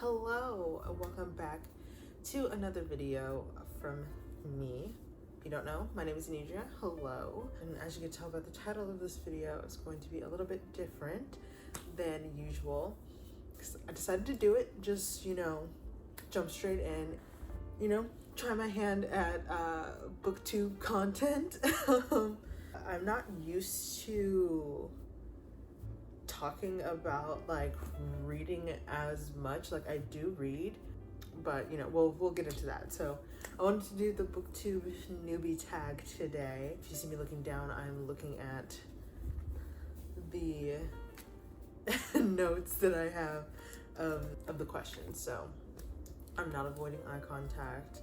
Hello, welcome back to another video from me. If you don't know, my name is Enidrea. Hello. And as you can tell by the title of this video, it's going to be a little bit different than usual. I decided to do it, just, jump straight in, try my hand at booktube content. I'm not used to talking about like reading as much. Like I do read, but we'll get into that. So I wanted to do the booktube newbie tag today. If you see me looking down, I'm looking at the notes that I have of the questions. So I'm not avoiding eye contact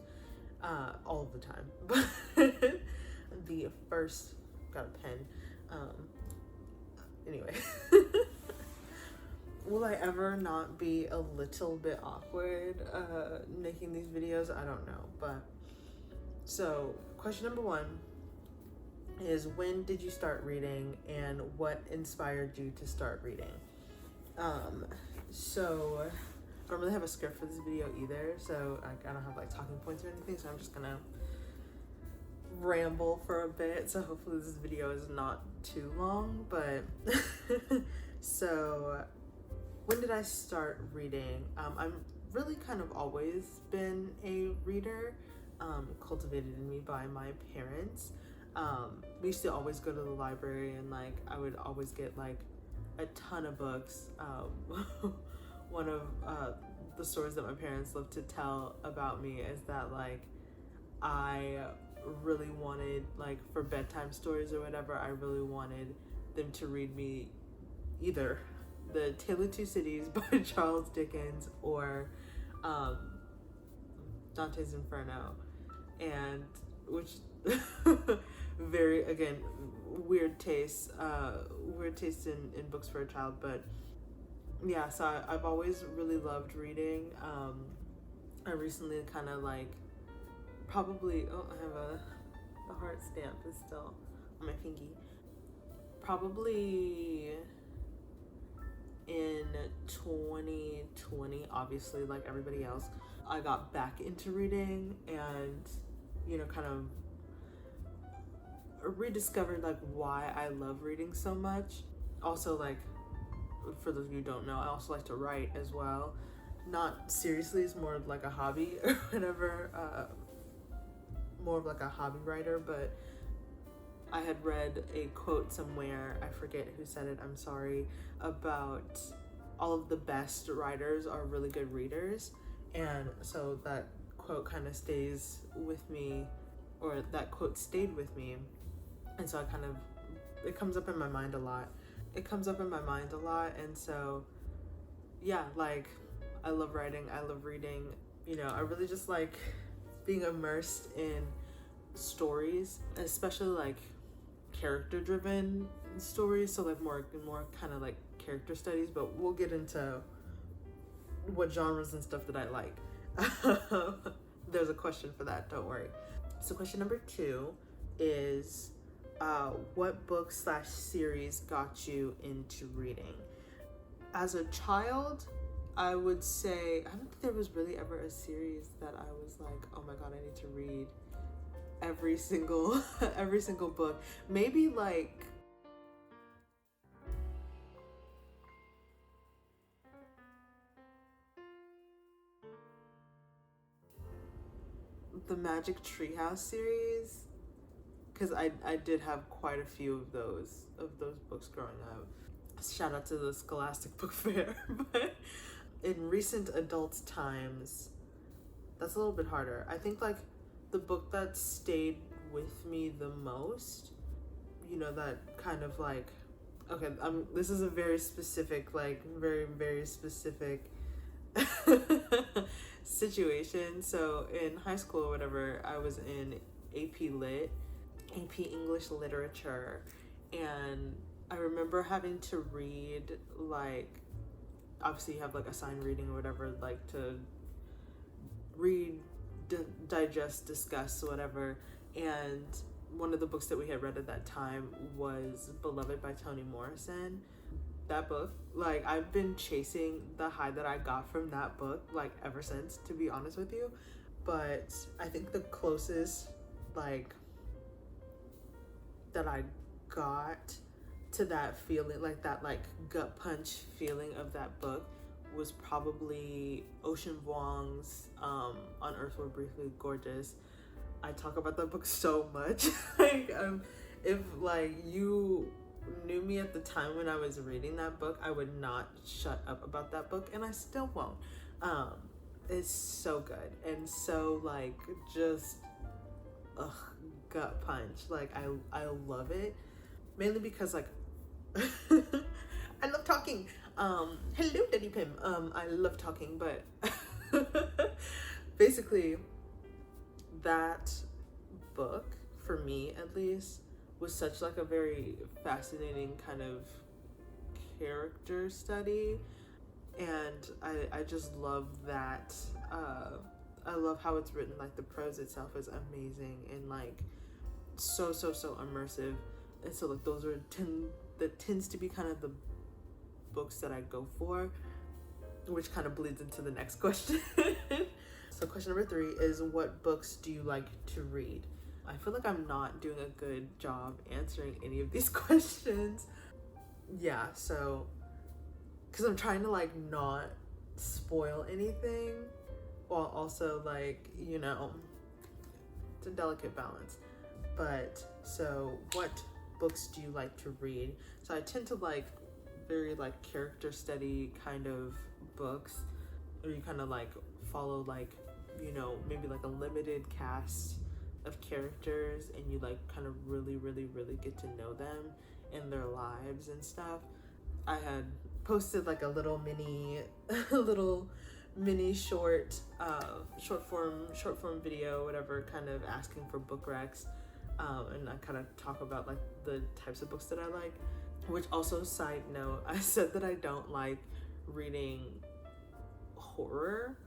all of the time, but the first, got a pen. Anyway, will I ever not be a little bit awkward making these videos? I don't know. But so question number one is, when did you start reading and what inspired you to start reading? So I don't really have a script for this video either, so I don't have like talking points or anything, so I'm just gonna ramble for a bit. So hopefully this video is not too long, but so when did I start reading? I'm really kind of always been a reader, cultivated in me by my parents. We used to always go to the library, and like I would always get like a ton of books. One of the stories that my parents love to tell about me is that like I really wanted, like for bedtime stories or whatever, I really wanted them to read me either The Tale of Two Cities by Charles Dickens or Dante's Inferno, and which very, again, weird taste in books for a child, but yeah, so I've always really loved reading. I recently kind of like probably, I have the heart stamp is still on my fingy. Probably in 2020, obviously, like everybody else, I got back into reading and, kind of rediscovered like why I love reading so much. Also, like, for those of you who don't know, I also like to write as well. Not seriously, it's more like a hobby or whatever. More of like a hobby writer, but I had read a quote somewhere, I forget who said it, I'm sorry, about all of the best writers are really good readers. And so that quote kind of stays with me, or that quote stayed with me. And so it comes up in my mind a lot. And so yeah, like I love writing, I love reading. I really just like being immersed in stories, especially like character driven stories, so like more kind of like character studies, but we'll get into what genres and stuff that I like. There's a question for that, don't worry. So question number 2 is what book / series got you into reading? As a child, I would say, I don't think there was really ever a series that I was like, oh my god, I need to read every single book. Maybe like the Magic Treehouse series, because I did have quite a few of those books growing up. Shout out to the Scholastic Book Fair. But in recent adult times, that's a little bit harder. I think like the book that stayed with me the most, that kind of like, okay, this is a very specific, like very, very specific situation. So in high school or whatever, I was in AP Lit, AP English Literature, and I remember having to read, like, obviously you have like assigned reading or whatever, like to read, digest, discuss, whatever. And one of the books that we had read at that time was Beloved by Toni Morrison. that book. Like, I've been chasing the high that I got from that book, like, ever since, to be honest with you. But I think the closest, like, that I got to that feeling, like, that, like, gut punch feeling of that book was probably Ocean Vuong's On Earth We're Briefly Gorgeous. I talk about that book so much. Like, if, like, you knew me at the time when I was reading that book, I would not shut up about that book, and I still won't. It's so good and so, like, just gut punch. Like, I love it, mainly because, like, I love talking. Hello, Daddy Pim. I love talking, but basically that book, for me at least, was such, like, a very fascinating kind of character study, and I just love that. I love how it's written. Like, the prose itself is amazing and, like, so immersive. And so, like, those are that tends to be kind of the books that I go for, which kind of bleeds into the next question. So question number 3 is, what books do you like to read? I feel like I'm not doing a good job answering any of these questions. Yeah, so, because I'm trying to, like, not spoil anything, while also, like, you know, it's a delicate balance. But, so, what books do you like to read? So I tend to like very, like, character study kind of books, or you kind of, like, follow, like, you know, maybe, like, a limited cast of characters, and you, like, kind of really get to know them and their lives and stuff. I had posted, like, a little mini short form video, whatever, kind of asking for book recs, and I kind of talk about, like, the types of books that I like. Which, also, side note, I said that I don't like reading horror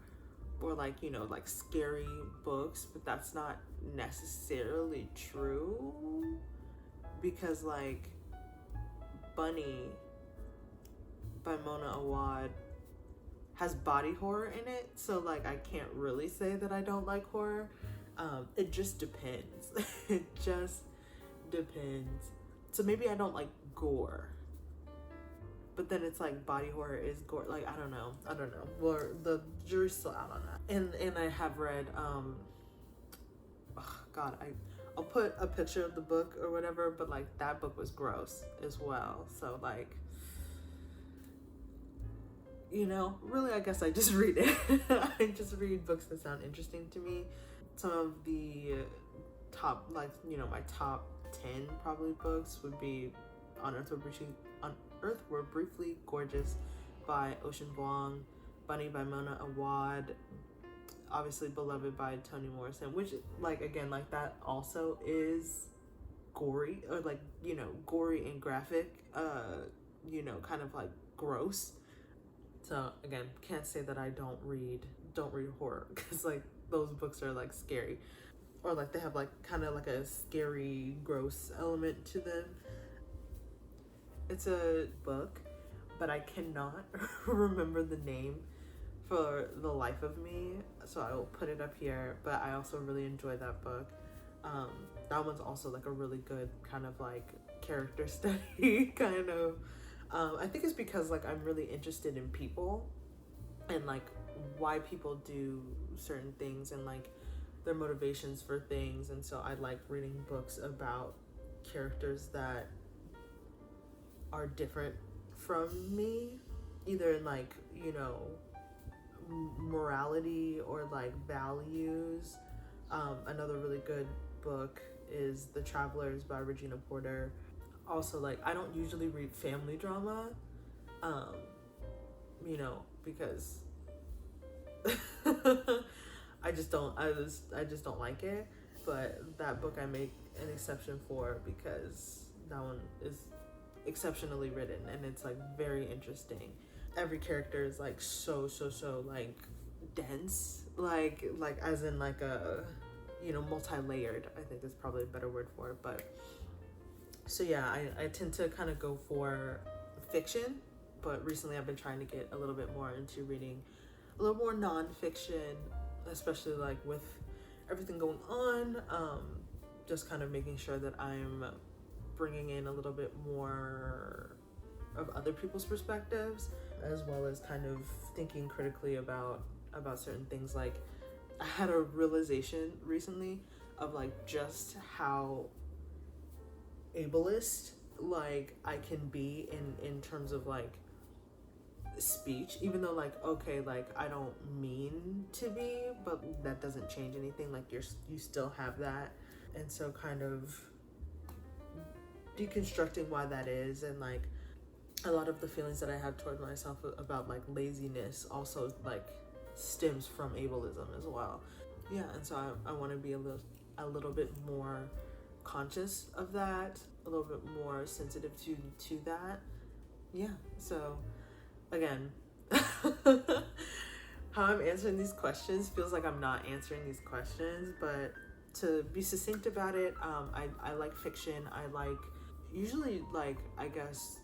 or, like, you know, like, scary books, but that's not necessarily true, because, like, Bunny by Mona Awad has body horror in it, so, like, I can't really say that I don't like horror. It just depends. It just depends. So maybe I don't like gore, but then it's like body horror is gore. Like, I don't know. Well, the jury's still out on that. And I have read I'll put a picture of the book or whatever, but, like, that book was gross as well. So, like, you know, really, I guess I just read it. I just read books that sound interesting to me. Some of the top, like, you know, my top 10 probably books would be On Earth We're Briefly Gorgeous by Ocean Vuong, Bunny by Mona Awad, obviously Beloved by Toni Morrison, which, like, again, like, that also is gory, or, like, you know, gory and graphic, you know, kind of, like, gross. So, again, can't say that I don't read horror, because, like, those books are, like, scary, or, like, they have, like, kind of like a scary, gross element to them. It's a book, but I cannot remember the name for the life of me, so I will put it up here. But I also really enjoy that book. That one's also, like, a really good kind of, like, character study kind of. I think it's because, like, I'm really interested in people and, like, why people do certain things and, like, their motivations for things. And so I like reading books about characters that are different from me, either in, like, you know, morality or, like, values. Another really good book is The Travelers by Regina Porter. Also, like, I don't usually read family drama, you know, because I just don't like it. But that book I make an exception for, because that one is exceptionally written and it's, like, very interesting. Every character is, like, so like, dense, like as in, like, a, you know, multi-layered, I think is probably a better word for it. But so yeah, I tend to kind of go for fiction but recently I've been trying to get a little bit more into reading a little more nonfiction, especially like with everything going on. Just kind of making sure that I'm bringing in a little bit more of other people's perspectives, as well as kind of thinking critically about certain things. Like, I had a realization recently of like just how ableist like I can be in terms of like speech, even though like, okay, like I don't mean to be, but that doesn't change anything. Like you still have that. And so kind of deconstructing why that is, and like a lot of the feelings that I have toward myself about like laziness also like stems from ableism as well. Yeah, and so I want to be a little bit more conscious of that, a little bit more sensitive to that. Yeah, so again, how I'm answering these questions feels like I'm not answering these questions, but to be succinct about it, I like fiction. I like usually like, I guess,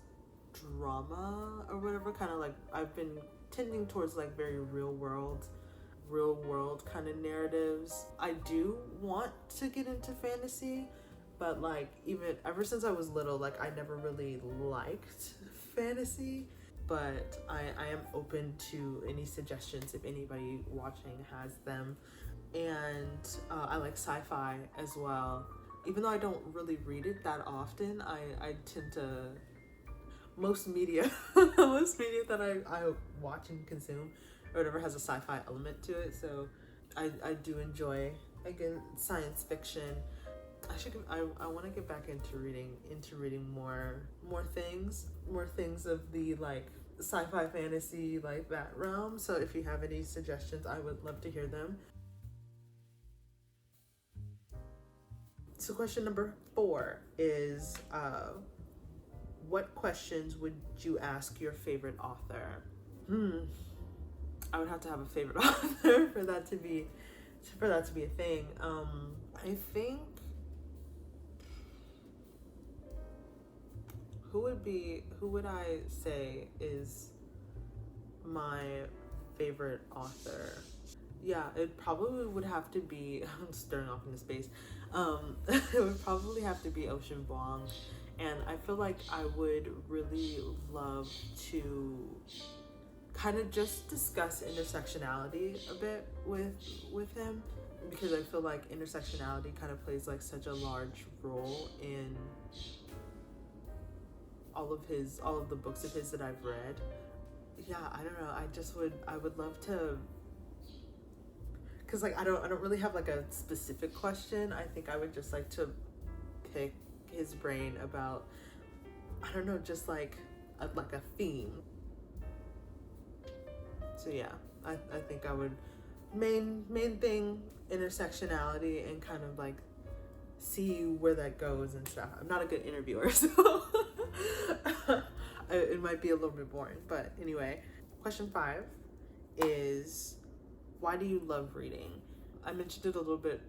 drama or whatever, kind of like I've been tending towards like very real world kind of narratives. I do want to get into fantasy, but like even ever since I was little, like I never really liked fantasy. But I am open to any suggestions if anybody watching has them. And I like sci-fi as well. Even though I don't really read it that often, I tend to, most media that I watch and consume or whatever has a sci-fi element to it. So I do enjoy, again, science fiction. I want to get back into reading more things of the like sci-fi fantasy, like that realm. So if you have any suggestions, I would love to hear them. So question number 4 is what questions would you ask your favorite author? I would have to have a favorite author for that to be a thing. I think who would I say is my favorite author? Yeah, it probably would have to be, I'm staring off into space. It would probably have to be Ocean Vuong. And I feel like I would really love to kind of just discuss intersectionality a bit with him, because I feel like intersectionality kind of plays like such a large role in all of the books of his that I've read. Yeah, I don't know. I would love to, because like I don't really have like a specific question. I think I would just like to pick his brain about, I don't know, just like a theme. So yeah, I think I would main thing, intersectionality, and kind of like see where that goes and stuff. I'm not a good interviewer, so it might be a little bit boring. But anyway, question 5 is, why do you love reading? I mentioned it a little bit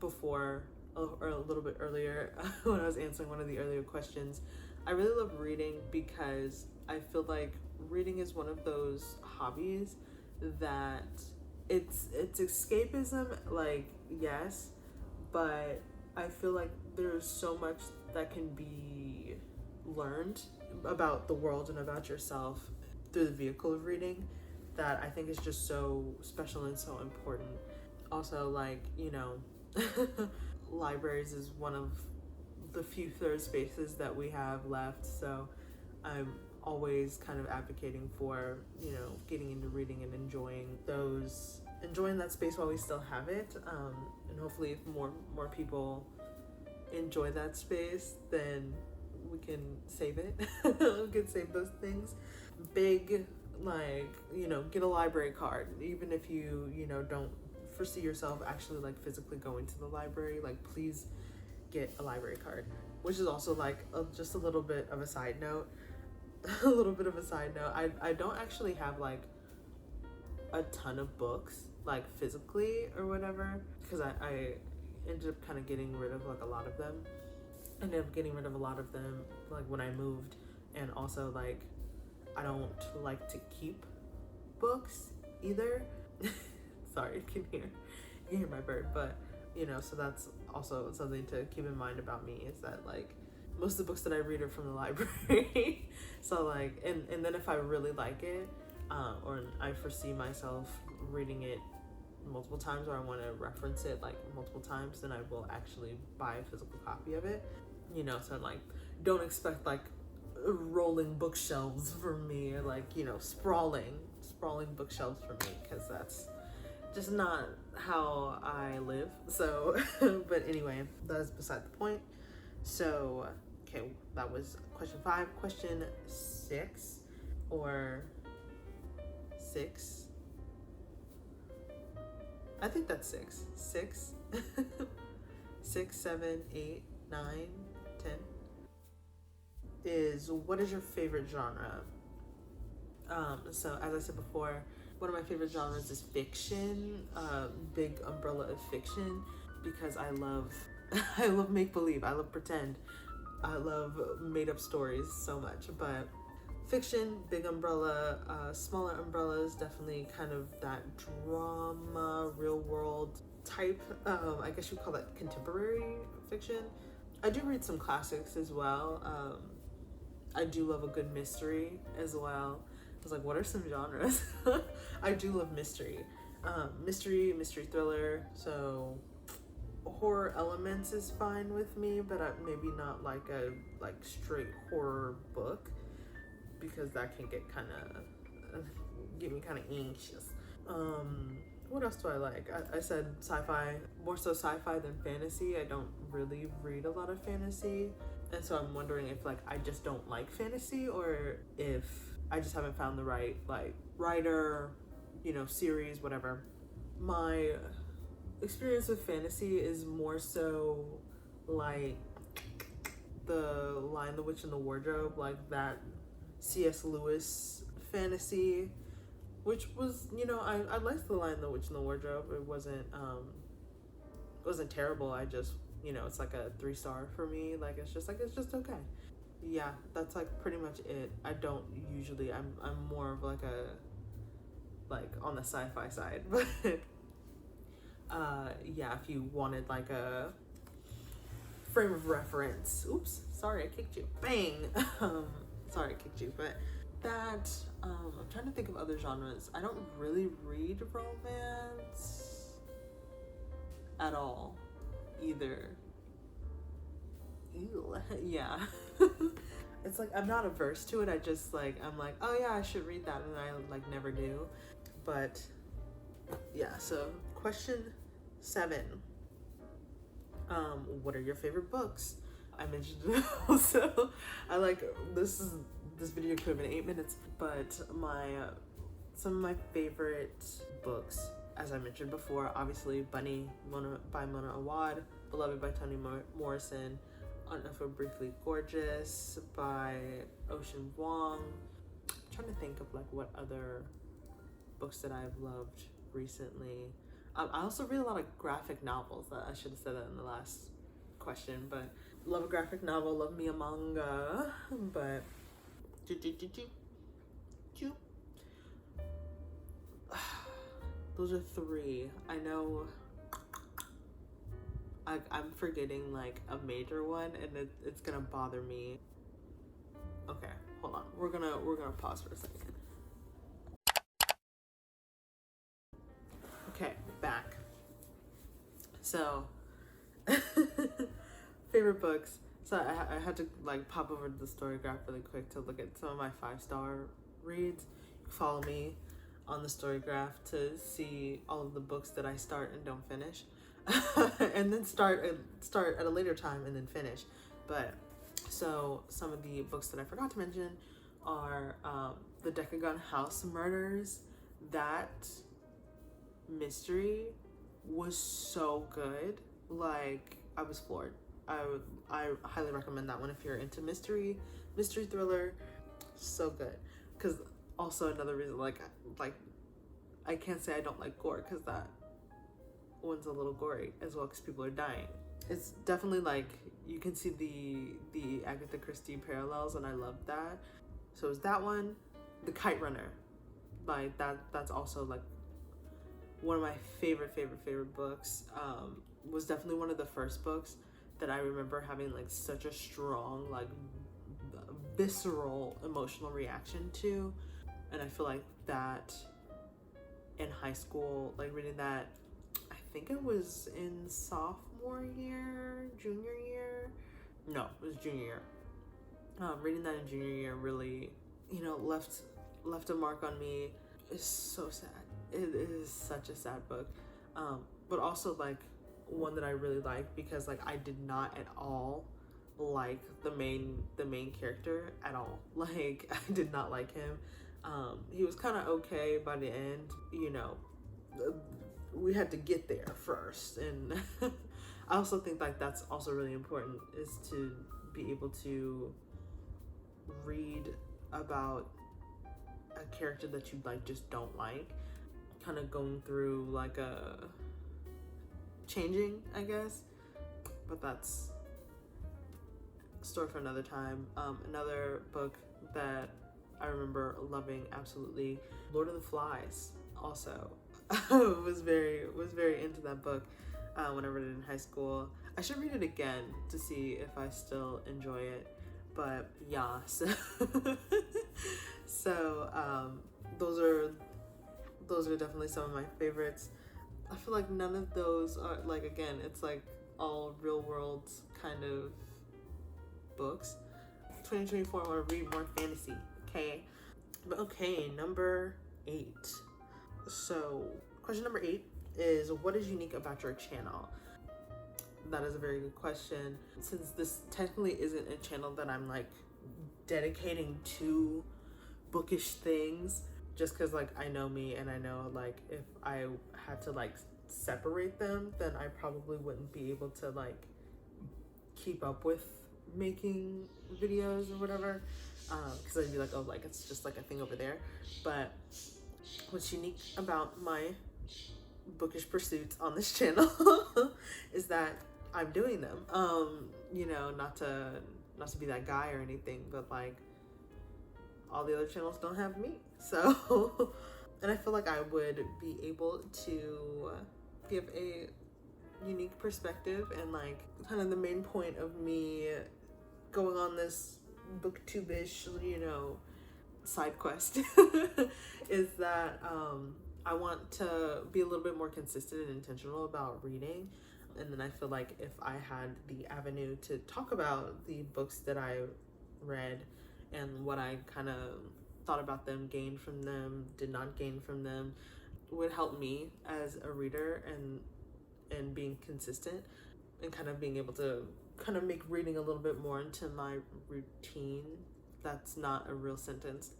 before, or a little bit earlier when I was answering one of the earlier questions. I really love reading because I feel like reading is one of those hobbies that it's escapism, like, yes, but I feel like there's so much that can be learned about the world and about yourself through the vehicle of reading that I think is just so special and so important. Also, like, you know, libraries is one of the few third spaces that we have left, so I'm always kind of advocating for, you know, getting into reading and enjoying that space while we still have it. And hopefully if more people enjoy that space, then we can save it. We can save those things. Big, like, you know, get a library card. Even if you know, don't foresee yourself actually like physically going to the library, like, please get a library card. Which is also like just a little bit of a side note. I don't actually have like a ton of books, like physically or whatever, because I ended up kind of getting rid of like a lot of them. Ended up getting rid of a lot of them like when I moved, and also like I don't like to keep books either. Sorry, you can hear my bird, but you know, so that's also something to keep in mind about me, is that like most of the books that I read are from the library. So like, and then if I really like it, or I foresee myself reading it multiple times, or I want to reference it like multiple times, then I will actually buy a physical copy of it. You know, so like, don't expect like rolling bookshelves from me, or like, you know, sprawling bookshelves from me, because that's just not how I live. So but anyway, that is beside the point. So okay, that was question 5. Question 6, or 6, I think that's 6 6, 7, 8, 9, 10 is, what is your favorite genre? So as I said before, one of my favorite genres is fiction, big umbrella of fiction, because I love I love make-believe, I love pretend, I love made-up stories so much. But fiction, big umbrella. Smaller umbrellas, definitely kind of that drama, real world type. I guess you call that contemporary fiction. I do read some classics as well. I do love a good mystery as well. I was like, what are some genres? I do love mystery. Mystery thriller. So horror elements is fine with me, but maybe not like a straight horror book, because that can get get me kind of anxious. What else do I like? I said sci-fi, more so sci-fi than fantasy. I don't really read a lot of fantasy, and so I'm wondering if like I just don't like fantasy, or if I just haven't found the right like writer, you know, series, whatever. My experience with fantasy is more so like the Lion, the Witch, and the Wardrobe, like that C.S. Lewis fantasy, which was, you know, I liked the Lion, the Witch, and the Wardrobe. It wasn't terrible. I just, you know, it's like a 3-star for me. Like it's just okay. Yeah, that's like pretty much it. I don't usually, I'm more of like on the sci-fi side, but yeah, if you wanted like a frame of reference. Oops, sorry, I kicked you. Bang. Sorry, I kicked you. But that, I'm trying to think of other genres. I don't really read romance at all either. Ew. Yeah. It's like I'm not averse to it. I just like, I'm like, oh yeah, I should read that, and I like never do. But yeah, so question 7. What are your favorite books? I mentioned it also. I like, this video could have been 8 minutes, but some of my favorite books, as I mentioned before, obviously Bunny by Mona Awad, Beloved by Toni Morrison, For Briefly Gorgeous by Ocean Vuong. I'm trying to think of like what other books that I've loved recently. I also read a lot of graphic novels. I should have said that in the last question, but love a graphic novel, love me a manga, but those are 3. I know I'm forgetting like a major one, and it's gonna bother me. Okay, hold on. We're gonna pause for a second. Okay, back. So, favorite books. So I had to like pop over to the story graph really quick to look at some of my 5-star reads. Follow me on the story graph to see all of the books that I start and don't finish, and then start at a later time and then finish. But so some of the books that I forgot to mention are the Decagon House Murders. That mystery was so good. Like, I was floored. I highly recommend that one if you're into mystery thriller. So good. Because also another reason, like I can't say I don't like gore, because that one's a little gory as well, because people are dying. It's definitely like, you can see the Agatha Christie parallels, and I love that. So it was that one. The Kite Runner, like that's also like one of my favorite books. Was definitely one of the first books that I remember having like such a strong, like visceral emotional reaction to. And I feel like that in high school, like reading that, I think it was in sophomore year, junior year. No, it was junior year. Reading that in junior year really, left a mark on me. It's so sad. It is such a sad book, but also like one that I really like because like I did not at all like the main character at all. Like I did not like him. He was kind of okay by the end. We had to get there first, and I also think like that's also really important, is to be able to read about a character that you like just don't like, kind of going through like a changing, I guess, but that's a story for another time. Another book that I remember loving absolutely, Lord of the Flies. Also, was very into that book when I read it in high school. I should read it again to see if I still enjoy it. But yeah, so those are definitely some of my favorites. I feel like none of those are like, again, it's like all real world kind of books. 2024, I want to read more fantasy. Okay, but okay, number 8. So question number 8 is, what is unique about your channel? That is a very good question. Since this technically isn't a channel that I'm like dedicating to bookish things, just because like I know me, and I know like if I had to like separate them, then I probably wouldn't be able to like keep up with making videos or whatever, because I'd be like, oh, like it's just like a thing over there. But what's unique about my bookish pursuits on this channel is that I'm doing them. Not to be that guy or anything, but like all the other channels don't have me. So and I feel like I would be able to give a unique perspective, and like kind of the main point of me going on this booktube-ish, side quest is that I want to be a little bit more consistent and intentional about reading. And then I feel like if I had the avenue to talk about the books that I read and what I kind of thought about them, gained from them, did not gain from them, would help me as a reader and being consistent and kind of being able to kind of make reading a little bit more into my routine. That's not a real sentence.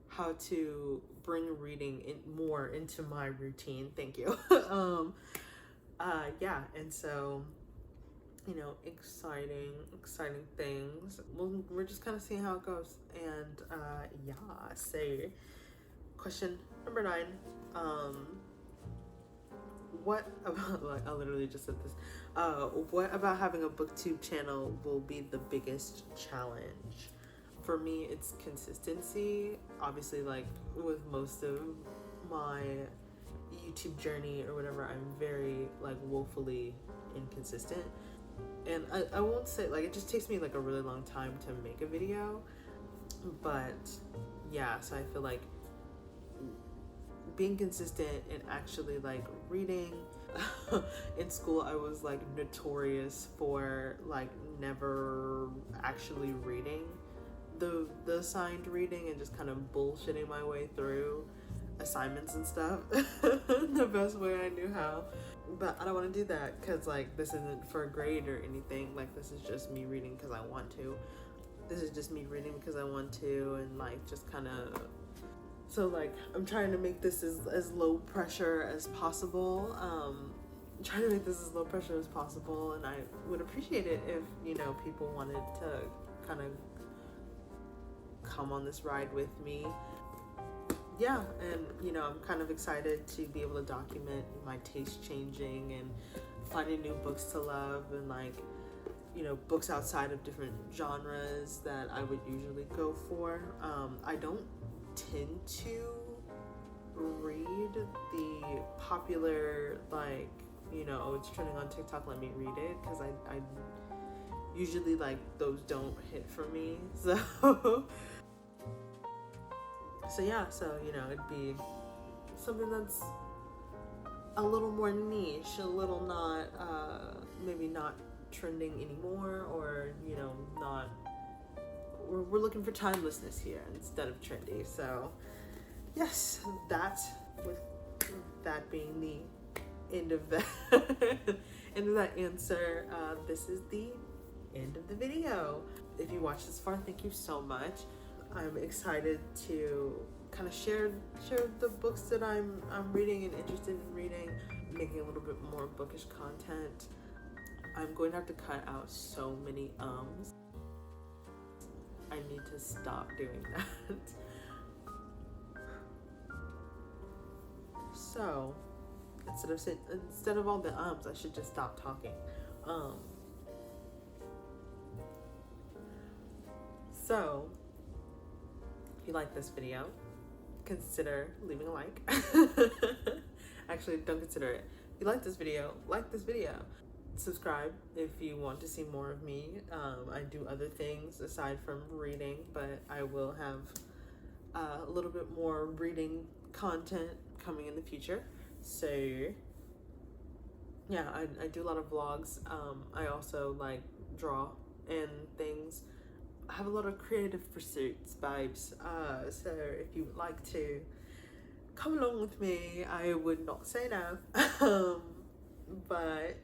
How to bring reading more into my routine. Thank you. Yeah, and so, exciting things. We're just kind of seeing how it goes. And yeah, so question number 9. What about, like, I literally just said this. What about having a booktube channel will be the biggest challenge? For me, it's consistency. Obviously, like with most of my YouTube journey or whatever, I'm very like woefully inconsistent. And I won't say, like, it just takes me like a really long time to make a video. But yeah, so I feel like being consistent and actually like reading. In school, I was like notorious for like never actually reading the assigned reading and just kind of bullshitting my way through assignments and stuff the best way I knew how. But I don't want to do that because like this isn't for a grade or anything. Like this is just me reading because I want to. This is just me reading because I want to, and like just kind of. So like I'm trying to make this as low pressure as possible. Trying to make this as low pressure as possible, and I would appreciate it if people wanted to kind of come on this ride with me. Yeah, and I'm kind of excited to be able to document my taste changing and finding new books to love, and like you know, books outside of different genres that I would usually go for. I don't tend to read the popular, like, you know, oh, it's trending on TikTok, let me read it, because I usually, like, those don't hit for me. So yeah, so, you know, it'd be something that's a little more niche, a little not, maybe not trending anymore, or, you know, not, we're looking for timelessness here instead of trendy. So yes, with that being the end of that end of that answer, this is the end of the video. If you watched this far, thank you so much. I'm excited to kind of share the books that I'm reading and interested in reading, making a little bit more bookish content. I'm going to have to cut out so many ums. I need to stop doing that. So instead of all the ums, I should just stop talking. So if you like this video, consider leaving a like. Actually, don't consider it. If you like this video, like this video. Subscribe if you want to see more of me. I do other things aside from reading, but I will have a little bit more reading content coming in the future. So yeah, I do a lot of vlogs. I also like draw and things. I have a lot of creative pursuits, vibes. So if you would like to come along with me, I would not say no. But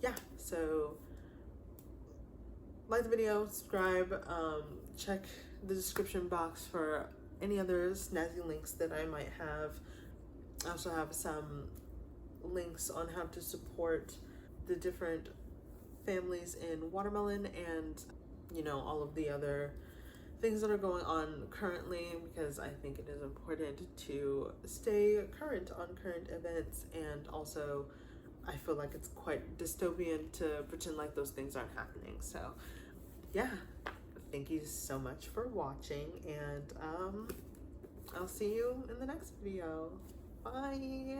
yeah, so like the video, subscribe, check the description box for any other snazzy links that I might have. I also have some links on how to support the different families in Watermelon and, you know, all of the other things that are going on currently, because I think it is important to stay current on current events, and also I feel like it's quite dystopian to pretend like those things aren't happening. So yeah, thank you so much for watching, and I'll see you in the next video. Bye.